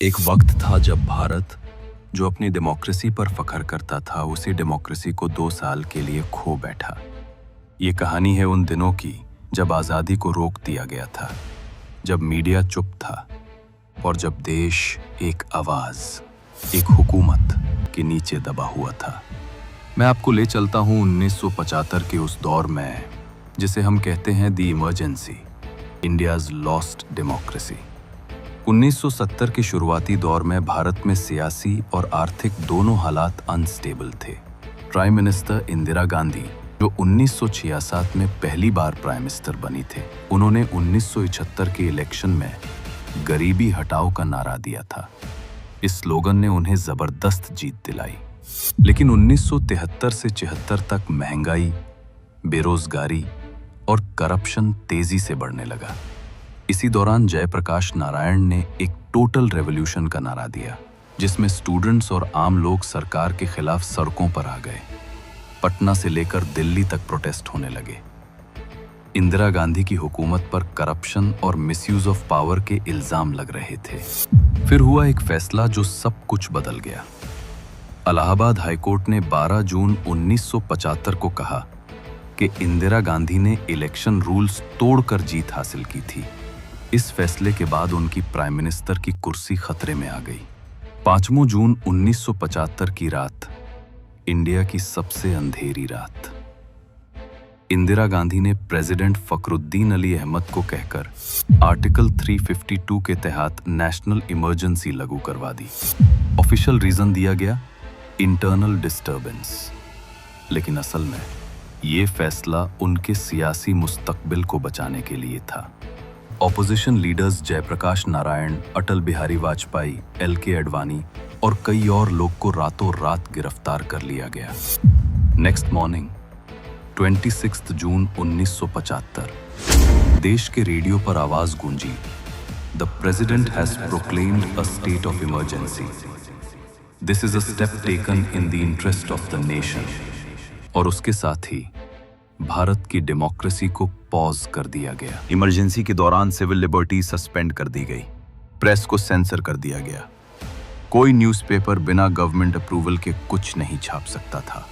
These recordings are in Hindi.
एक वक्त था जब भारत, जो अपनी डेमोक्रेसी पर फख्र करता था, उसी डेमोक्रेसी को 2 साल के लिए खो बैठा। ये कहानी है उन दिनों की जब आज़ादी को रोक दिया गया था, जब मीडिया चुप था और जब देश एक आवाज़, एक हुकूमत के नीचे दबा हुआ था। मैं आपको ले चलता हूँ 1975 के उस दौर में, जिसे हम कहते हैं दी इमरजेंसी, इंडियाज़ लॉस्ट डेमोक्रेसी। 1970 के शुरुआती दौर में भारत में सियासी और आर्थिक दोनों हालात अनस्टेबल थे। प्राइम मिनिस्टर इंदिरा गांधी, जो 1966 में पहली बार प्राइम मिनिस्टर बनी थे, उन्होंने 1971 के इलेक्शन में गरीबी हटाओ का नारा दिया था। इस स्लोगन ने उन्हें जबरदस्त जीत दिलाई। लेकिन 1973 से 76 तक महंगाई, बेरोजगारी और करप्शन तेजी से बढ़ने लगा। इसी दौरान जयप्रकाश नारायण ने एक टोटल रेवोल्यूशन का नारा दिया, जिसमें स्टूडेंट्स और आम लोग सरकार के खिलाफ सड़कों पर आ गए। पटना से लेकर दिल्ली तक प्रोटेस्ट होने लगे। इंदिरा गांधी की हुकूमत पर करप्शन और मिसयूज ऑफ पावर के इल्जाम लग रहे थे। फिर हुआ एक फैसला जो सब कुछ बदल गया। इलाहाबाद हाईकोर्ट ने 12 जून 1975 को कहा कि इंदिरा गांधी ने इलेक्शन रूल्स तोड़कर जीत हासिल की थी। इस फैसले के बाद उनकी प्राइम मिनिस्टर की कुर्सी खतरे में आ गई। 5 जून 1975 की रात, इंडिया की सबसे अंधेरी रात। इंदिरा गांधी ने प्रेसिडेंट फखरुद्दीन अली अहमद को कहकर आर्टिकल 352 के तहत नेशनल इमरजेंसी लागू करवा दी। ऑफिशियल रीजन दिया गया, इंटरनल डिस्टर्बेंस। लेकिन असल में ये फैसला उनके सियासी मुस्तकबिल को बचाने के लिए था। Opposition leaders Jayaprakash Narayan, Atal Bihari Vajpayee, LK Advani और कई और लोग को रातों रात गिरफ्तार कर लिया गया। नेक्स्ट मॉर्निंग 26 जून 1975 देश के रेडियो पर आवाज गूंजी, the president has proclaimed a state of emergency. This is a step taken in the interest of the nation. और उसके साथ ही भारत की डेमोक्रेसी को पॉज कर दिया गया। इमरजेंसी के दौरान सिविल लिबर्टी सस्पेंड कर दी गई, प्रेस को सेंसर कर दिया गया। कोई न्यूज़पेपर बिना गवर्नमेंट अप्रूवल के कुछ नहीं छाप सकता था।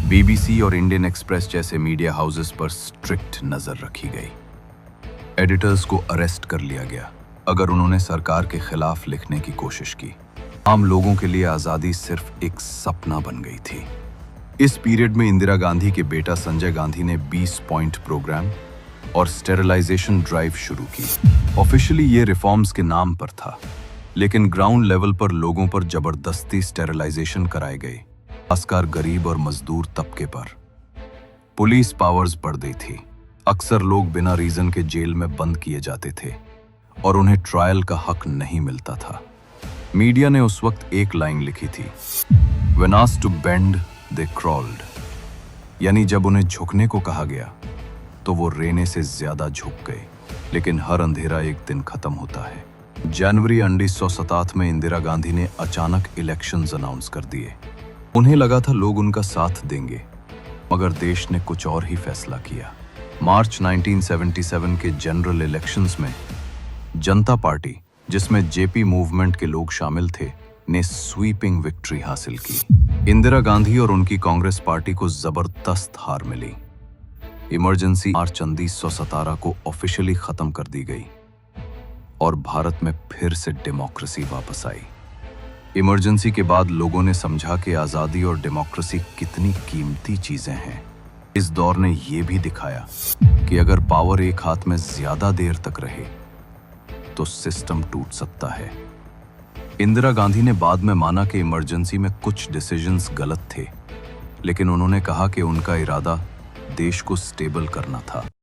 BBC और इंडियन एक्सप्रेस जैसे मीडिया हाउसेस पर स्ट्रिक्ट नजर रखी गई। एडिटर्स को अरेस्ट कर लिया गया अगर उन्होंने सरकार के खिलाफ लिखने की कोशिश की। आम लोगों के लिए आज़ादी सिर्फ एक सपना बन गई थी। इस पीरियड में इंदिरा गांधी के बेटा संजय गांधी ने 20 पॉइंट प्रोग्राम और स्टेरिलाइजेशन ड्राइव शुरू की। ऑफिशियली ये रिफॉर्म्स के नाम पर था, लेकिन ग्राउंड लेवल पर लोगों पर जबरदस्ती स्टेरिलाइजेशन कराए गए, खासकर गरीब और मजदूर तबके पर। पुलिस पावर्स बढ़ गई थी। अक्सर लोग बिना रीजन के जेल में बंद किए जाते थे और उन्हें ट्रायल का हक नहीं मिलता था। मीडिया ने उस वक्त एक लाइन लिखी थी, When asked to bend, they crawled। यानी जब उन्हें झुकने को कहा गया तो वो रेने से ज्यादा झुक गए। लेकिन हर अंधेरा एक दिन खत्म होता है। जनवरी 1967 में इंदिरा गांधी ने अचानक इलेक्शंस अनाउंस कर दिए। उन्हें लगा था लोग उनका साथ देंगे, मगर देश ने कुछ और ही फैसला किया। मार्च 1977 के जनरल इलेक्शंस में जनता पार्टी, जिसमें JP मूवमेंट के लोग शामिल थे, ने स्वीपिंग विक्ट्री हासिल की। इंदिरा गांधी और उनकी कांग्रेस पार्टी को जबरदस्त हार मिली। इमरजेंसी मार्च 1917 को ऑफिशियली खत्म कर दी गई और भारत में फिर से डेमोक्रेसी वापस आई। इमरजेंसी के बाद लोगों ने समझा कि आज़ादी और डेमोक्रेसी कितनी कीमती चीजें हैं। इस दौर ने यह भी दिखाया कि अगर पावर एक हाथ में ज्यादा देर तक रहे तो सिस्टम टूट सकता है। इंदिरा गांधी ने बाद में माना कि इमरजेंसी में कुछ डिसीजंस गलत थे, लेकिन उन्होंने कहा कि उनका इरादा देश को स्टेबल करना था।